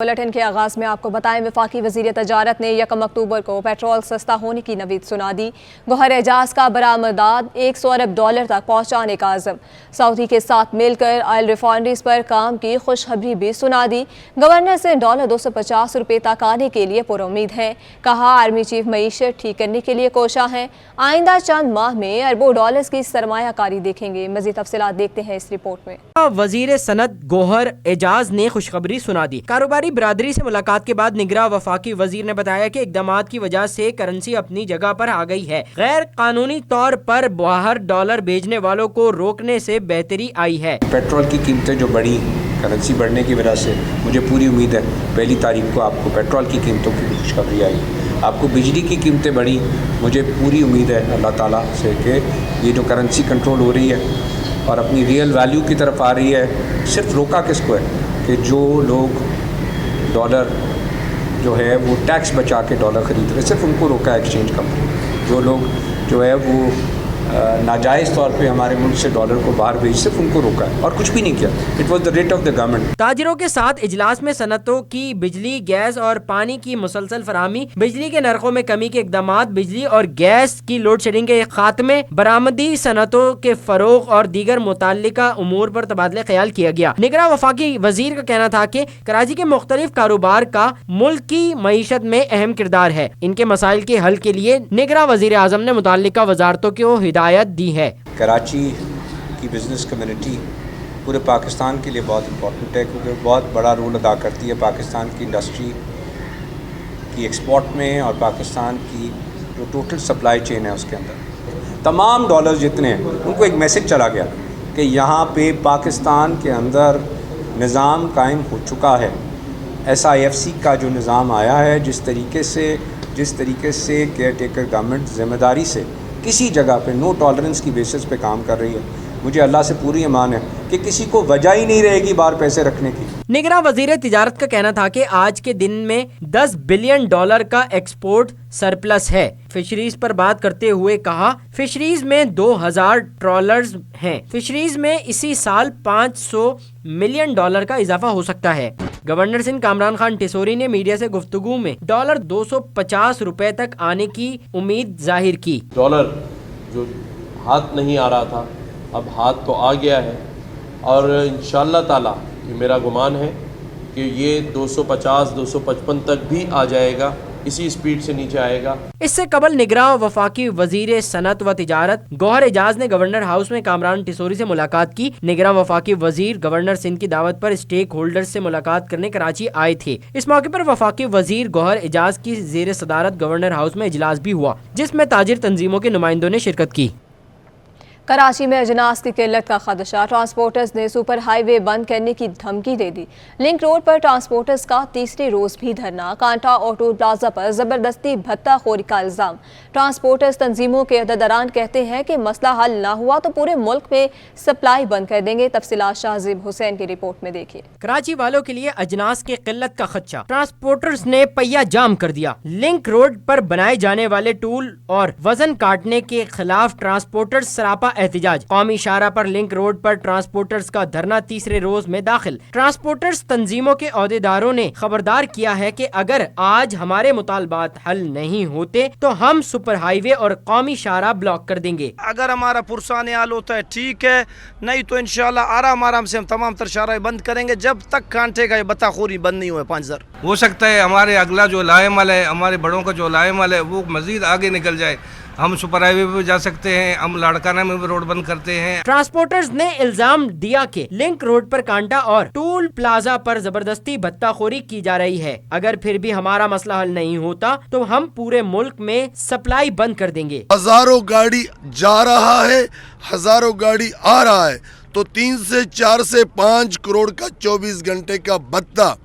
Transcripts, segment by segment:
Bulletin के आगाज में आपको बताएं, वफाकी वजीर तजारत ने 1 अक्टूबर को पेट्रोल सस्ता होने की नवीद सुना दी। गौहर एजाज का बरामदात $100 अरब तक पहुंचाने का आज़म। सऊदी के साथ मिलकर ऑयल रिफाइनरीज पर काम की खुशखबरी भी सुना दी। गवर्नर से $250 तक आने के लिए पुरुम्मीद हैं। कहा, आर्मी चीफ मईशत ठीक करने के लिए कोशा हैं। आइंदा चंद माह में अरबों डॉलर्स की सरमायाकारी देखेंगे। मज़ीद तफसीलात देखते हैं इस रिपोर्ट में। वजीर सनत गौहर एजाज ने खुशखबरी सुना दी। कारोबारी बिरादरी से मुलाकात के बाद निगरां वफाकी वजीर ने बताया कि इक़दामात की वजह से करेंसी अपनी जगह पर आ गई है। गैर कानूनी तौर पर बाहर डॉलर भेजने वालों को रोकने से बेहतरी आई है। पेट्रोल की कीमतें जो बढ़ी करेंसी बढ़ने की वजह से, मुझे पूरी उम्मीद है 1 तारीख को आपको पेट्रोल की कीमतों की खुशखबरी आई। आपको बिजली की कीमतें बढ़ी, मुझे पूरी उम्मीद है अल्लाह ताला से कि ये जो करेंसी कंट्रोल हो रही है और अपनी रियल वैल्यू की तरफ आ रही है। सिर्फ रोका किसको है कि जो लोग डॉलर जो है वो टैक्स बचा के डॉलर ख़रीद रहे, सिर्फ उनको रोका है एक्सचेंज कंपनी। जो लोग जो है वो नाजायज़ तौर पे हमारे मुल्क से डॉलर को बाहर भेज, सिर्फ उनको रोका है और कुछ भी नहीं किया। It was the rate of the government. ताजिरों के साथ इजलास में सनतों की बिजली, गैस और पानी की मुसलसल फराहमी, बिजली के नरखों में कमी के इकदामात, बिजली और गैस की लोड शेडिंग के खात्मे, बरामदी सनतों के फरोग और दीगर मुताल्लिका उमूर पर तबादला ख्याल किया गया। निगरां वफाकी वजीर का कहना था कि कराची के मुख्तलिफ कारोबार का मुल्क की मईशत में अहम किरदार है। इनके मसाइल के हल के लिए निगरां वजीर आजम ने मुताल्लिका वजारतों को हिदायत दी है। कराची की बिजनेस कम्युनिटी पूरे पाकिस्तान के लिए बहुत इम्पोर्टेंट है, क्योंकि बहुत बड़ा रोल अदा करती है पाकिस्तान की इंडस्ट्री की एक्सपोर्ट में और पाकिस्तान की जो टोटल सप्लाई चेन है उसके अंदर तमाम डॉलर्स जितने हैं उनको एक मैसेज चला गया कि यहाँ पे पाकिस्तान के अंदर निज़ाम कायम हो चुका है। SIFC का जो निज़ाम आया है, जिस तरीके से केयर टेकर गवर्नमेंट ज़िम्मेदारी से किसी जगह पे नो टॉलरेंस की बेसिस पे काम कर रही है, मुझे अल्लाह से पूरी ईमान है कि किसी को वजह ही नहीं रहेगी बाहर पैसे रखने की। निगरां वजीर तिजारत का कहना था कि आज के दिन में $10 बिलियन का एक्सपोर्ट सरप्लस है। फिशरीज पर बात करते हुए कहा, फिशरीज में 2000 ट्रॉलर्स हैं। फिशरीज में इसी साल $500 मिलियन का इजाफा हो सकता है। गवर्नर सिंध कामरान खान टिसोरी ने मीडिया से गुफ्तगू में $250 तक आने की उम्मीद जाहिर की। डॉलर जो हाथ नहीं आ रहा था अब हाथ तो आ गया है और इंशाअल्लाह ताला ये मेरा गुमान है कि ये 250-255 तक भी आ जाएगा, इसी स्पीड से नीचे आएगा। इससे कबल निगरां वफाकी वजीर सनत व तिजारत गौहर एजाज ने गवर्नर हाउस में कामरान टिसोरी से मुलाकात की। निगरां वफाकी वजीर गवर्नर सिंध की दावत पर स्टेक होल्डर्स से मुलाकात करने कराची आए थे। इस मौके पर वफाकी वजीर गौहर एजाज की ज़ेर सदारत गवर्नर हाउस में इजलास भी हुआ, जिसमें ताजिर तंजीमों के नुमाइंदों ने शिरकत की। कराची में अजनास की किल्लत का खदशा, ट्रांसपोर्टर्स ने सुपर हाईवे बंद करने की धमकी दे दी। लिंक रोड पर ट्रांसपोर्टर्स का तीसरे रोज भी धरना, कांटा और टोल प्लाजा पर जबरदस्ती भत्ताखोरी का इल्जाम। ट्रांसपोर्टर्स तंजीमों के अहदेदारान कहते हैं कि मसला हल ना हुआ तो पूरे मुल्क में सप्लाई बंद कर देंगे। तफसीलात शाहजीब हुसैन की रिपोर्ट में देखिए। कराची वालों के लिए अजनास की किल्लत का खदशा, ट्रांसपोर्टर्स ने पहिया जाम कर दिया। लिंक रोड पर बनाए जाने वाले टूल और वजन काटने के खिलाफ ट्रांसपोर्टर्स सरापा एहतिजाज। कौमी शाहराह पर लिंक रोड पर ट्रांसपोर्टर्स का धरना तीसरे रोज में दाखिल। ट्रांसपोर्टर्स तंजीमों के अहदेदारों ने खबरदार किया है कि अगर आज हमारे मुतालबात हल नहीं होते तो हम सुपर हाईवे और कौमी शाहराह ब्लॉक कर देंगे। अगर हमारा पुरसान हाल होता है ठीक है, नहीं तो इंशाल्लाह आराम आराम से हम तमाम तर शाहराह बंद करेंगे जब तक कांटे का बत्ताखोरी बंद नहीं हुए। 5000 हो सकता है हमारे अगला जो लाएमल है, हमारे बड़ों का जो लाएमल है वो मजीद आगे निकल जाए। हम सुपर हाईवे पे जा सकते हैं, हम लाड़काना में भी रोड बंद करते हैं। ट्रांसपोर्टर्स ने इल्जाम दिया कि लिंक रोड पर कांटा और टूल प्लाजा पर जबरदस्ती भत्ताखोरी की जा रही है। अगर फिर भी हमारा मसला हल नहीं होता तो हम पूरे मुल्क में सप्लाई बंद कर देंगे। हजारों गाड़ी जा रहा है, हजारों गाड़ी आ रहा है, तो 3 से 4 से 5 करोड़ का 24 घंटे का भत्ता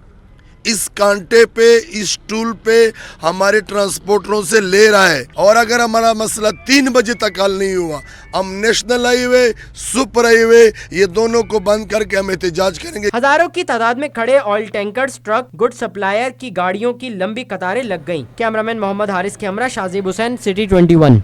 इस कांटे पे, इस टूल पे हमारे ट्रांसपोर्टरों से ले रहा है। और अगर हमारा मसला 3 बजे तक हल नहीं हुआ, हम नेशनल हाईवे, सुपर हाईवे ये दोनों को बंद करके हम एहतजाज करेंगे। हजारों की तादाद में खड़े oil tankers, truck, good supplier की गाड़ियों की लंबी कतारें लग गईं। कैमरामैन मोहम्मद हारिस के हमरा, शाहजीब हुसैन, सिटी 21।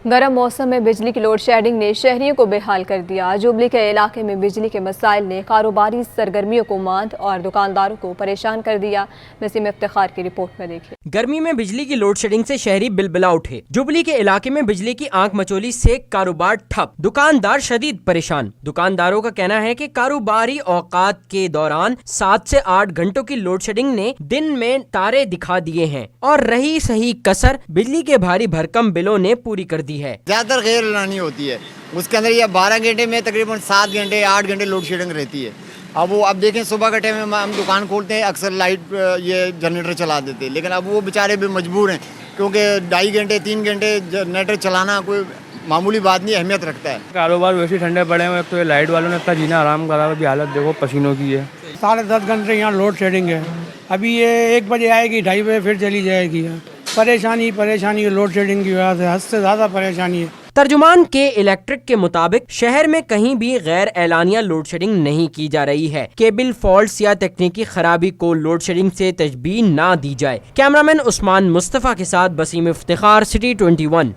गर्म मौसम में बिजली की लोड शेडिंग ने शहरियों को बेहाल कर दिया। जुबली के इलाके में बिजली के मसाइल ने कारोबारी सरगर्मियों को मांद और दुकानदारों को परेशान कर दिया। नसीम इफ्तिखार की रिपोर्ट में देखिए। गर्मी में बिजली की लोड शेडिंग से शहरी बिलबिला उठे। जुबली के इलाके में बिजली की आंख मचोली से कारोबार ठप, दुकानदार शदीद परेशान। दुकानदारों का कहना है कि कारोबारी औकात के दौरान 7 से 8 घंटों की लोड शेडिंग ने दिन में तारे दिखा दिए हैं और रही सही कसर बिजली के भारी भरकम बिलों ने पूरी कर दी है। ज़्यादातर गैर एलानी होती है, उसके अंदर ये 12 घंटे में तकरीबन 7 घंटे 8 घंटे लोड शेडिंग रहती है। अब देखें सुबह के टाइम में हम दुकान खोलते हैं, अक्सर लाइट ये जनरेटर चला देते हैं, लेकिन अब वो बेचारे भी मजबूर हैं क्योंकि 2.5 घंटे 3 घंटे जनरेटर चलाना कोई मामूली बात नहीं, अहमियत रखता है। कारोबार वैसे ठंडे पड़े हैं, तो ये लाइट वालों ने इतना जीना आराम करा है, हालत देखो पसीनों की है। 10.5 घंटे यहाँ लोड शेडिंग है। अभी ये 1 बजे आएगी, 2:30 बजे फिर चली जाएगी। परेशानी लोड शेडिंग की वजह से हद से ज़्यादा परेशानी है। तर्जुमान के इलेक्ट्रिक के मुताबिक शहर में कहीं भी गैर एलानिया लोड शेडिंग नहीं की जा रही है। केबल फॉल्ट्स या तकनीकी खराबी को लोड शेडिंग से तशबीह ना दी जाए। कैमरामैन उस्मान मुस्तफ़ा के साथ बसीम इफ्तिखार, सिटी 21।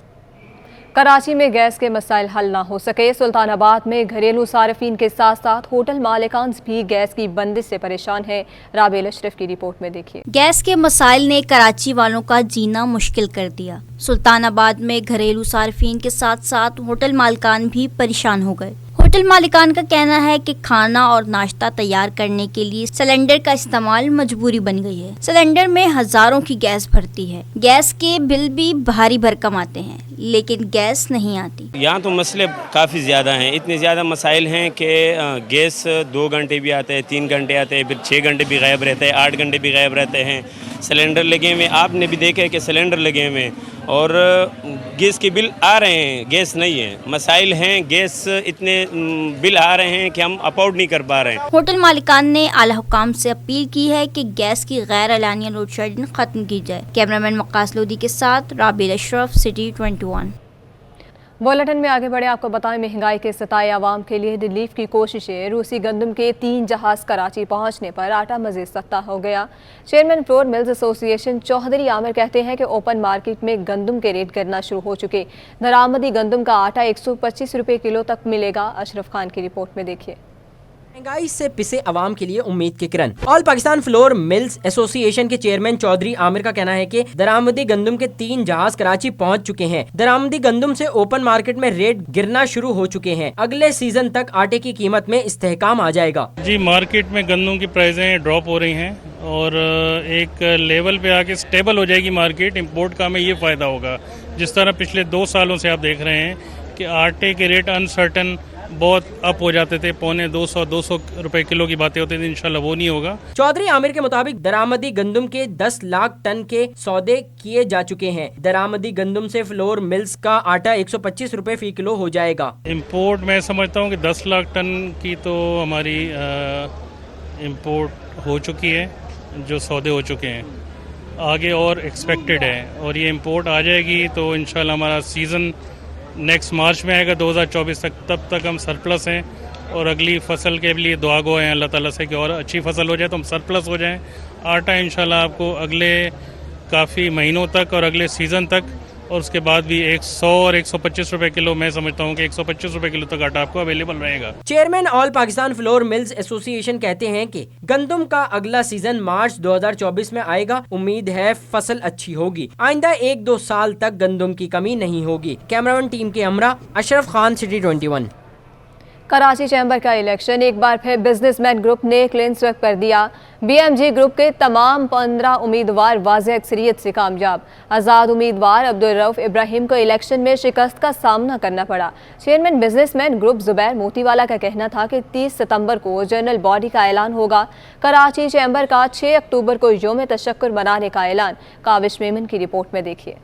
कराची में गैस के मसाइल हल ना हो सके। सुल्तानाबाद में घरेलू सार्फिन के साथ साथ होटल मालिकान भी गैस की बंदिश से परेशान है। राबेल अशरफ की रिपोर्ट में देखिए। गैस के मसाइल ने कराची वालों का जीना मुश्किल कर दिया। सुल्तानाबाद में घरेलू सार्फिन के साथ साथ होटल मालिकान भी परेशान हो गए। होटल मालिकान का कहना है कि खाना और नाश्ता तैयार करने के लिए सिलेंडर का इस्तेमाल मजबूरी बन गई है। सिलेंडर में हजारों की गैस भरती है। गैस के बिल भी भारी भरकम आते हैं, लेकिन गैस नहीं आती। यहाँ तो मसले काफ़ी ज़्यादा हैं, इतने ज़्यादा मसाइल हैं कि गैस 2 घंटे भी आते हैं, 3 घंटे आते हैं, फिर 6 घंटे भी गायब रहते हैं, 8 घंटे भी गायब रहते हैं। सिलेंडर लगे हुए, आपने भी देखा है कि सिलेंडर लगे हुए और गैस के बिल आ रहे हैं, गैस नहीं है। मसाइल हैं, गैस इतने बिल आ रहे हैं कि हम अफोर्ड नहीं कर पा रहे हैं। होटल मालिकान ने आला हुकाम से अपील की है कि गैस की गैर एलानिया लोड शेडिंग खत्म की जाए। कैमरामैन वक्कास लोधी के साथ राबेल अशरफ, सिटी 21। बुलेटिन में आगे बढ़े, आपको बताएं महंगाई के सताए आवाम के लिए रिलीफ की कोशिशें। रूसी गंदम के 3 जहाज कराची पहुंचने पर आटा मजीद सस्ता हो गया। Chairman flour mills association Chaudhry Aamir कहते हैं कि ओपन मार्केट में गंदम के रेट गिरना शुरू हो चुके। दरामदी गंदम का आटा 125 रुपये किलो तक मिलेगा। अशरफ खान की रिपोर्ट में देखिए। महंगाई से पिसे अवाम के लिए उम्मीद की किरण। All Pakistan flour mills association के चेयरमैन चौधरी आमिर का कहना है कि दरामदी गंदम के 3 जहाज कराची पहुंच चुके हैं। दरामदी गंदम से ओपन मार्केट में रेट गिरना शुरू हो चुके हैं। अगले सीजन तक आटे की कीमत में इस्तेहकाम आ जाएगा। जी, मार्केट में गंदम की प्राइसें ड्रॉप हो रही हैं और एक लेवल पे आके स्टेबल हो जाएगी मार्केट। इम्पोर्ट का हमें ये फ़ायदा होगा। जिस तरह पिछले 2 सालों से आप देख रहे हैं कि आटे के रेट अनसर्टन बहुत अप हो जाते थे, 200 रुपए किलो की बातें होती थी। इंशाल्लाह वो नहीं होगा। चौधरी आमिर के मुताबिक दरामदी गंदम के 10 लाख टन के सौदे किए जा चुके हैं। दरामदी गंदम से फ्लोर मिल्स का आटा 125 रुपए फी किलो हो जाएगा। इम्पोर्ट मैं समझता हूँ कि 10 लाख टन की तो हमारी इम्पोर्ट हो चुकी है, जो सौदे हो चुके हैं। आगे और एक्सपेक्टेड है और ये इम्पोर्ट आ जाएगी तो इंशाल्लाह हमारा सीज़न नेक्स्ट मार्च में आएगा 2024 तक। तब तक हम सरप्लस हैं और अगली फसल के लिए दुआ गो हैं अल्लाह ताला से कि और अच्छी फसल हो जाए तो हम सरप्लस हो जाएं। आटा इंशाल्लाह आपको अगले काफ़ी महीनों तक और अगले सीज़न तक और उसके बाद भी 100 और 125 रुपए किलो, मैं समझता हूँ कि 125 रुपए किलो तक आटा आपको अवेलेबल रहेगा। Chairman all Pakistan flour mills association कहते हैं कि गंदम का अगला सीजन मार्च 2024 में आएगा। उम्मीद है फसल अच्छी होगी। आइंदा 1-2 साल तक गंदम की कमी नहीं होगी। कैमरामैन टीम के हमरा, अशरफ खान, सिटी 21। कराची चैम्बर का इलेक्शन एक बार फिर बिजनेसमैन ग्रुप ने क्लीन स्वीप कर दिया। BMG ग्रुप के तमाम 15 उम्मीदवार वाज़ेह अक्सरियत से कामयाब। आज़ाद उम्मीदवार अब्दुल रऊफ इब्राहिम को इलेक्शन में शिकस्त का सामना करना पड़ा। Chairman businessman group Zubair Motiwala का कहना था कि 30 सितंबर को जनरल बॉडी का ऐलान होगा। कराची चैम्बर का 6 अक्टूबर को यौम तशक्कुर मनाने का ऐलान। काविश मेमन की रिपोर्ट में देखिए।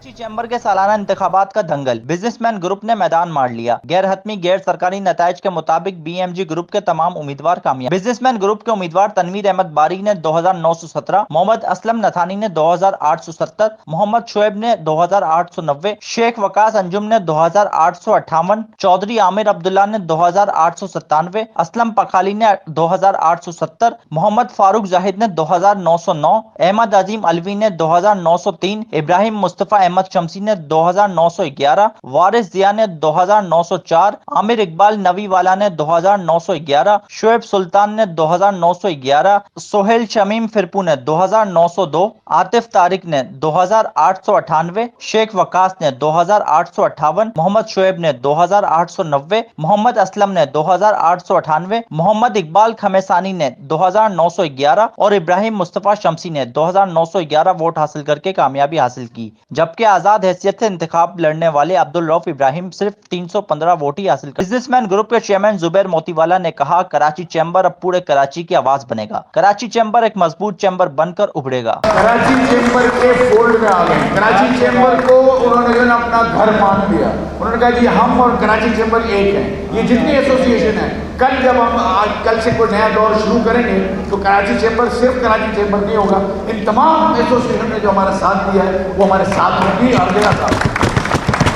कराची चैम्बर के सालाना इंतखाबात का दंगल, बिजनेसमैन ग्रुप ने मैदान मार लिया। गैर हतमी गैर सरकारी नताइज के मुताबिक BMG ग्रुप के तमाम उम्मीदवार कामयाब। बिजनेसमैन ग्रुप के उम्मीदवार तनवीर अहमद बारी ने 2917, मोहम्मद असलम नथानी ने 2870, मोहम्मद शुएब ने 2890, शेख वकास अंजुम ने 2858, चौधरी आमिर अब्दुल्ला ने 2897, असलम पखाली ने 2870, मोहम्मद फारूक जाहिद ने 2909, अहमद अजीम अलवी ने 2903, इब्राहिम मुस्तफा अहमद शमसी ने 2911, वारिस जिया ने 2904, आमिर इकबाल नवी वाला ने 2911, शुएब सुल्तान ने 2911, सोहेल शमीम फिरपू ने 2902, आतिफ तारिक ने 2898, शेख वकास ने 2858, मोहम्मद शुएब ने 2890, मोहम्मद असलम ने 2898, मोहम्मद इकबाल खमेसानी ने 2911 और इब्राहिम मुस्तफा शमसी ने 2911 वोट हासिल करके कामयाबी हासिल की, जबकि आजाद हैसियत से इंतखाब लड़ने वाले अब्दुल रऊफ इब्राहिम सिर्फ 315 वोट ही हासिल कर। बिजनेसमैन ग्रुप के चेयरमैन जुबैर मोतीवाला ने कहा, कराची चैम्बर अब पूरे कराची की आवाज बनेगा। कराची चैम्बर एक मजबूत चैम्बर बनकर उभरेगा। कराची चैम्बर के फोल्ड में आ गए। कराची चैम्बर को उन्होंने जो अपना घर मान लिया। उन्होंने कहा जी हम और कराची चैम्बर एक हैं। ये जितनी एसोसिएशन है, कल जब हम कल से कोई नया दौर शुरू करेंगे तो कराची चैम्बर सिर्फ कराची चैम्बर नहीं होगा, इन तमाम एसोसिएशन ने जो हमारा साथ दिया है वो हमारे साथ होगी और देगा साथ।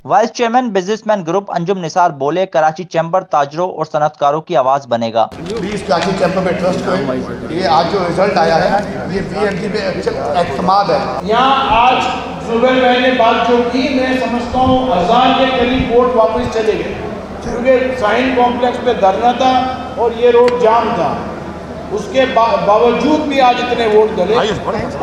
Vice chairman businessman group Anjum Nisar बोले, कराची चैम्बर ताजरों और सनतकारों की आवाज बनेगा। प्लीज कराची चैम्बर में ट्रस्ट करें। ये आज जो रिजल्ट आया है ये बीएमजी पे एतमाद है। यहाँ आज जुबैर भाई ने बात जो की, मैं समझता हूँ 1000 के करीब वोट वापस चले गए, क्योंकि साइन कॉम्प्लेक्स पे धरना था और ये रोड जाम था। उसके बावजूद भी आज इतने वोट डले,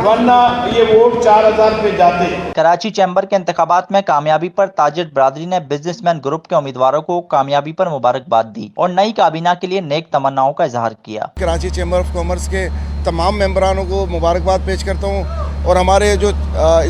वरना ये वोट 4000 पे जाते। कराची चैम्बर के इंतखाबात में कामयाबी पर ताजिर बरादरी ने बिजनेसमैन ग्रुप के उम्मीदवारों को कामयाबी पर मुबारकबाद दी और नई काबीना के लिए नेक तमन्नाओं का इजहार किया। कराची चैम्बर ऑफ कॉमर्स के तमाम मेंबरानों को मुबारकबाद पेश करता हूँ और हमारे जो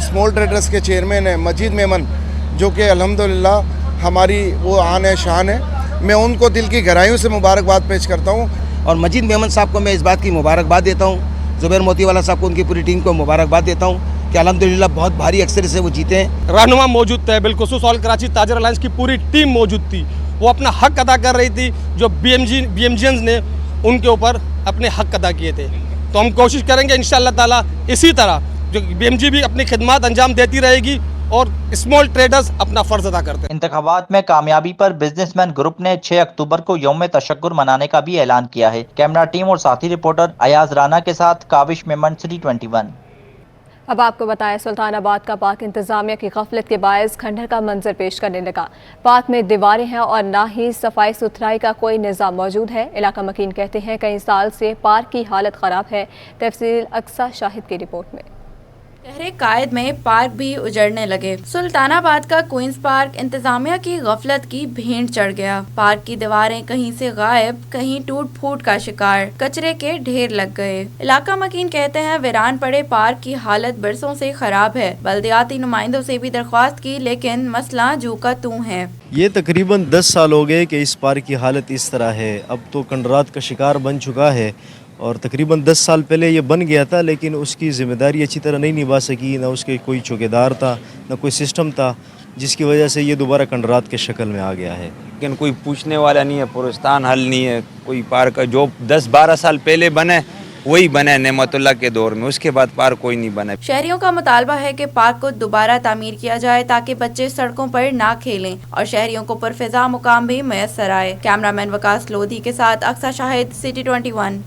स्मॉल ट्रेडर्स के चेयरमैन हैं मजीद मेमन, जो कि अल्हम्दुलिल्लाह हमारी वो आन है शान है, मैं उनको दिल की गहराइयों से मुबारकबाद पेश करता हूँ। और मजीद मेमन साहब को मैं इस बात की मुबारकबाद देता हूँ, जुबैर मोतीवाला साहब को, उनकी पूरी टीम को मुबारकबाद देता हूँ कि अल्हम्दुलिल्लाह बहुत भारी अक्सर से वो जीते हैं। रहनुमा मौजूद थे, बिलखुसूस ऑल कराची ताजर अलायंस की पूरी टीम मौजूद थी, वो अपना हक अदा कर रही थी, जो बीएमजीएंस ने उनके ऊपर अपने हक अदा किए थे। तो हम कोशिश करेंगे इंशाअल्लाह ताला इसी तरह जो बीएमजी भी अपनी खिदमत अंजाम देती रहेगी और स्मॉल ट्रेडर्स अपना फर्ज अदा करते हैं। इंतखाबात में कामयाबी पर बिजनेसमैन ग्रुप ने 6 अक्टूबर को यौम तशक्कुर मनाने का भी ऐलान किया है। कैमरा टीम और साथी रिपोर्टर अयाज राना के साथ काविश मेमन, सिटी 21। अब आपको बताएं, सुल्तानाबाद का पार्क इंतजामिया की गफलत के बायस खंडहर का मंजर पेश करने लगा। पार्क में दीवारें हैं और ना ही सफाई सुथराई का कोई निज़ाम मौजूद है। इलाका मकीन कहते हैं कई साल से पार्क की हालत ख़राब है। तफसील अक्सा शाहिद की रिपोर्ट में। शहर कायद में पार्क भी उजड़ने लगे। सुल्तानाबाद का क्वींस पार्क इंतजामिया की गफलत की भेंट चढ़ गया। पार्क की दीवारें कहीं से गायब, कहीं टूट फूट का शिकार, कचरे के ढेर लग गए। इलाका मकीन कहते हैं वीरान पड़े पार्क की हालत बरसों से खराब है। बल्दियाती नुमाइंदों से भी दरख्वास्त की, लेकिन मसला जू का तू है। ये तकरीबन 10 साल हो गए कि इस पार्क की हालत इस तरह है। अब तो कंडरात का शिकार बन चुका है और तकरीबन 10 साल पहले ये बन गया था, लेकिन उसकी ज़िम्मेदारी अच्छी तरह नहीं निभा सकी, ना उसके कोई चौकीदार था, ना कोई सिस्टम था, जिसकी वजह से ये दोबारा कंडरात के शक्ल में आ गया है। लेकिन कोई पूछने वाला नहीं है, पुरस्तान हल नहीं है। कोई पार्क जो 10-12 साल पहले बने वही बने नेमतुल्लाह के दौर में, उसके बाद पार्क कोई नहीं बना। शहरियों का मुतालबा है कि पार्क को दोबारा तामीर किया जाए ताकि बच्चे सड़कों पर ना खेलें और शहरियों को पुरफिजा मुकाम भी मैसर आए। कैमरामैन वकास लोधी के साथ अक्सा शाहिद, सिटी 21।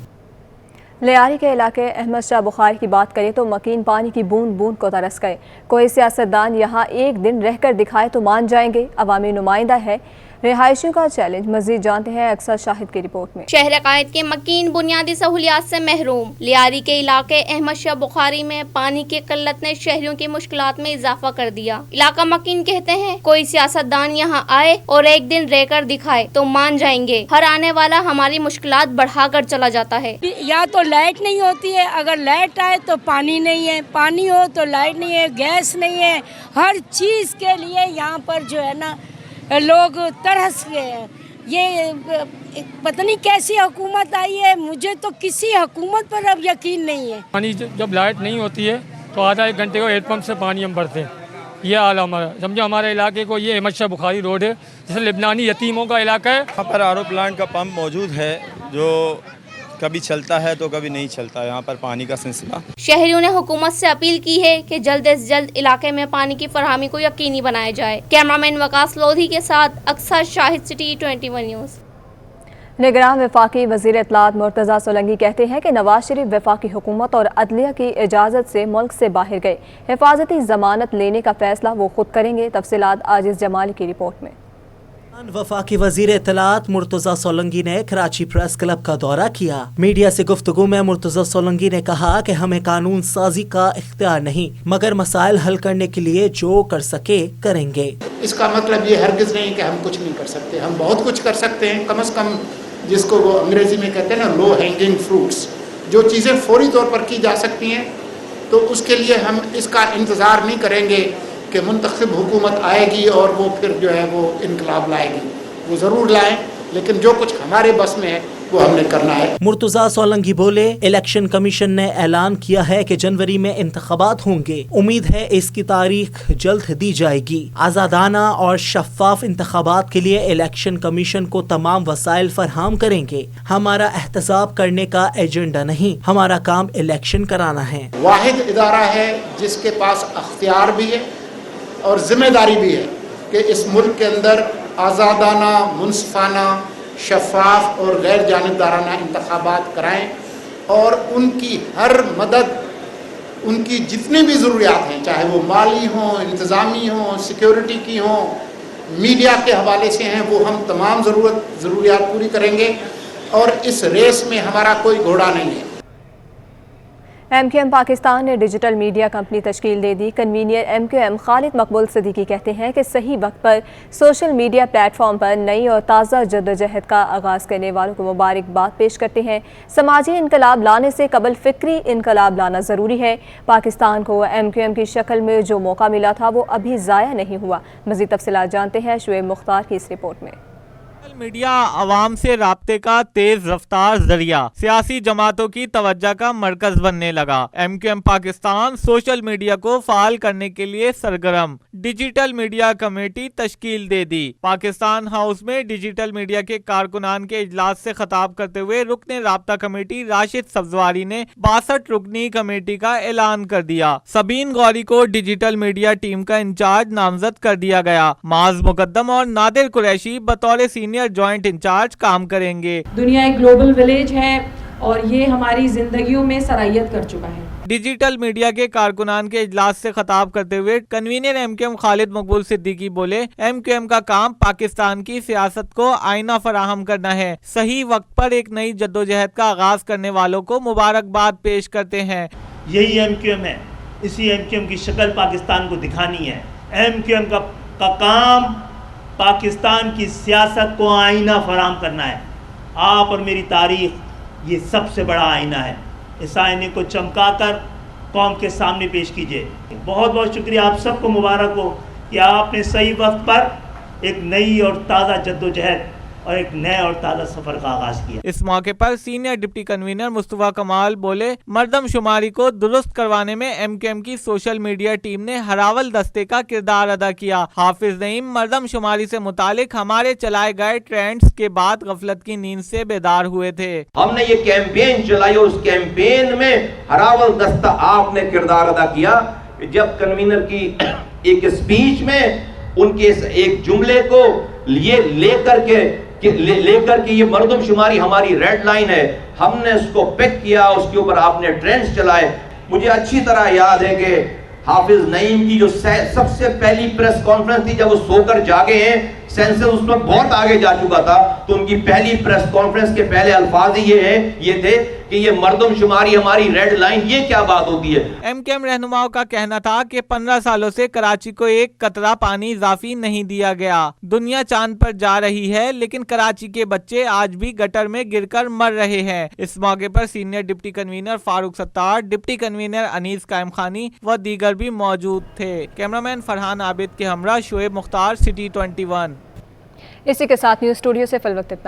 लियारी के इलाके अहमद शाह बुखारी की बात करें तो मकीन पानी की बूंद बूंद को तरस गए। कोई सियासतदान यहाँ एक दिन रहकर दिखाए तो मान जाएंगे। अवामी नुमाइंदा है, रिहायशियों का चैलेंज। मजीद जानते हैं अक्सर शाहिद की रिपोर्ट में। शहर कायद के मकीन बुनियादी सहूलियात से महरूम। लियारी के इलाके अहमद शाह बुखारी में पानी की किल्लत ने शहरियों की मुश्किलात में इजाफा कर दिया। इलाका मकीन कहते हैं कोई सियासतदान यहाँ आए और एक दिन रहकर दिखाए तो मान जाएंगे। हर आने वाला हमारी मुश्किलात बढ़ाकर चला जाता है। या तो लाइट नहीं होती है, अगर लाइट आए तो पानी नहीं है, पानी हो तो लाइट नहीं है, गैस नहीं है। हर चीज़ के लिए यहाँ पर जो है ना लोग तरस गए हैं। ये पता नहीं कैसी हुकूमत आई है, मुझे तो किसी हुकूमत पर अब यकीन नहीं है। पानी जब लाइट नहीं होती है तो आधा एक घंटे को हेड पंप से पानी हम भरते हैं। ये हाल हमारा, समझो हमारे इलाके को ये अहमद शाह बुखारी रोड है, जैसे लिबनानी यतीमों का इलाका है। यहाँ पर आरओ प्लांट का पंप मौजूद है जो कभी चलता है तो कभी नहीं चलता। यहाँ पर पानी का सिलसिला। शहरियों ने हुकूमत से अपील की है कि जल्द से जल्द इलाके में पानी की फरहमी को यकीनी बनाया जाए। कैमरामैन वकास लोधी के साथ अक्सर शाहिद, सिटी 21 न्यूज़। निगरान वफाकी वज़ीर इत्तलात मुर्तज़ा सोलंकी कहते हैं कि नवाज शरीफ वफाकी हुकूमत और अदलिया की इजाज़त से मुल्क से बाहर गए। हिफाजती ज़मानत लेने का फैसला वो खुद करेंगे। तफसीलात आजिज़ जमाली की रिपोर्ट में। वफाकी वज़ीर इत्तलात मुर्तज़ा सोलंकी ने कराची प्रेस क्लब का दौरा किया। मीडिया से गुफ्तगू में मुर्तज़ा सोलंकी ने कहा कि हमें कानून साजी का इख्तियार नहीं, मगर मसाइल हल करने के लिए जो कर सके करेंगे। इसका मतलब ये हरगिज़ नहीं कि हम कुछ नहीं कर सकते, हम बहुत कुछ कर सकते हैं। कम से कम जिसको वो अंग्रेज़ी में कहते हैं ना, लो हैंगिंग फ्रूट्स, जो चीज़ें फौरी तौर पर की जा सकती हैं, तो उसके लिए हम इसका इंतज़ार नहीं करेंगे कि मुंतखब हुकूमत आएगी और वो फिर जो है वो इनकलाब लाएगी। वो ज़रूर लाएं, लेकिन जो कुछ हमारे बस में है वो हमने करना है। मुर्तज़ा सोलंकी बोले, इलेक्शन कमीशन ने ऐलान किया है कि जनवरी में इंतखाबात होंगे। उम्मीद है इसकी तारीख जल्द दी जाएगी। आज़ादाना और शफाफ इंतखाबात के लिए इलेक्शन कमीशन को तमाम वसाइल फराहम करेंगे। हमारा एहतसाब करने का एजेंडा नहीं, हमारा काम इलेक्शन कराना है। वाहिद इदारा है जिसके पास अख्तियार भी है और जिम्मेदारी भी है कि इस मुल्क के अंदर आज़ादाना, मुनसिफाना, शफाफ और गैर जानिबदाराना इंतखाबात कराएं और उनकी हर मदद, उनकी जितनी भी ज़रूरियात हैं, चाहे वो माली हों, इंतज़ामी हों, सिक्योरिटी की हों, मीडिया के हवाले से हैं, वो हम तमाम ज़रूरियात पूरी करेंगे और इस रेस में हमारा कोई घोड़ा नहीं है। MQM पाकिस्तान ने डिजिटल मीडिया कंपनी तश्कील दे दी। कन्वीनियर MQM खालिद मकबूल सिद्दीकी कहते हैं कि सही वक्त पर सोशल मीडिया प्लेटफॉर्म पर नई और ताज़ा जद्दोजहद का आगाज़ करने वालों को मुबारकबाद पेश करते हैं। समाजी इनकलाब लाने से कबल फ़िक्री इनकलाब लाना ज़रूरी है। पाकिस्तान को MQM की शक्ल में जो मौका मिला था वो अभी ज़ाया नहीं हुआ। मज़ीद तफसीलात जानते हैं शुएब मुख्तार की इस रिपोर्ट में। मीडिया आवाम से राब्ते का तेज रफ्तार जरिया, सियासी जमातों की तवज्जो का मरकज बनने लगा। MQM पाकिस्तान सोशल मीडिया को फाल करने के लिए सरगर्म। डिजिटल मीडिया कमेटी तश्कील दे दी। पाकिस्तान हाउस में डिजिटल मीडिया के कारकुनान के इजलास से खिताब करते हुए रुकने राब्ता कमेटी राशिद सब्जवारी ने 62 रुकनी कमेटी का ऐलान कर दिया। सबीन गौरी को डिजिटल मीडिया टीम का इंचार्ज नामजद कर दिया गया। माज मुकद्दम और नादिर कुरैशी बतौर सीनियर जॉइंट इंचार्ज काम करेंगे। दुनिया एक ग्लोबल विलेज है और ये हमारी जिंदगियों में सरायत कर चुका है। डिजिटल मीडिया के कारकुनान के इजलास से खिताब करते हुए कन्वीनर MQM खालिद मकबूल सिद्दीकी बोले, MQM का काम पाकिस्तान की सियासत को आईना फराहम करना है। सही वक्त पर एक नई जद्दोजहद का आगाज करने वालों को मुबारकबाद पेश करते हैं। यही MQM है, इसी MQM की शक्ल पाकिस्तान को दिखानी है। MQM का काम पाकिस्तान की सियासत को आईना फराहम करना है। आप और मेरी तारीख ये सबसे बड़ा आईना है। इस आईने को चमकाकर कौम के सामने पेश कीजिए। बहुत बहुत शुक्रिया, आप सबको मुबारक हो कि आपने सही वक्त पर एक नई और ताज़ा जद्दोजहद और एक नए और ताज़ा सफर का आगाज किया। इस मौके पर सीनियर डिप्टी कन्वीनर मुस्तफा कमाल बोले, मर्दमशुमारी को दुरुस्त करवाने में MQM की सोशल मीडिया टीम ने हरावल दस्ते का किरदार अदा किया। हाफिज नईम मर्दमशुमारी से मुतालिक हमारे चलाए गए ट्रेंड्स के बाद गफलत की नींद से बेदार हुए थे। हमने ये कैंपेन चलाई और उस कैंपेन में हरावल दस्ता आपने किरदार अदा किया। जब कन्वीनर की एक स्पीच में उनके एक जुमले को लेकर के ये मर्दमशुमारी हमारी रेड लाइन है, हमने उसको पिक किया, उसके ऊपर आपने ट्रेंड्स चलाए। मुझे अच्छी तरह याद है कि हाफिज नईम की जो सबसे पहली प्रेस कॉन्फ्रेंस थी, जब वो सोकर जागे हैं, सेंसस उसमें बहुत आगे जा चुका था, तो उनकी पहली प्रेस कॉन्फ्रेंस के पहले अल्फाज ये थे कि ये मर्दमशुमारी हमारी रेड लाइन। ये क्या बात होती है? MQM रहनुमाओं का कहना था कि 15 सालों से कराची को एक कतरा पानी इजाफी नहीं दिया गया। दुनिया चांद पर जा रही है, लेकिन कराची के बच्चे आज भी गटर में गिरकर मर रहे हैं। इस मौके पर senior deputy convener Farooq Sattar, deputy convener Anees Qaimkhani व दीगर भी मौजूद थे। कैमरामैन फरहान आबिद के हमरा शुएब मुख्तार, सिटी 21। इसी के साथ न्यूज़ स्टूडियो से फिल वक्त इतना।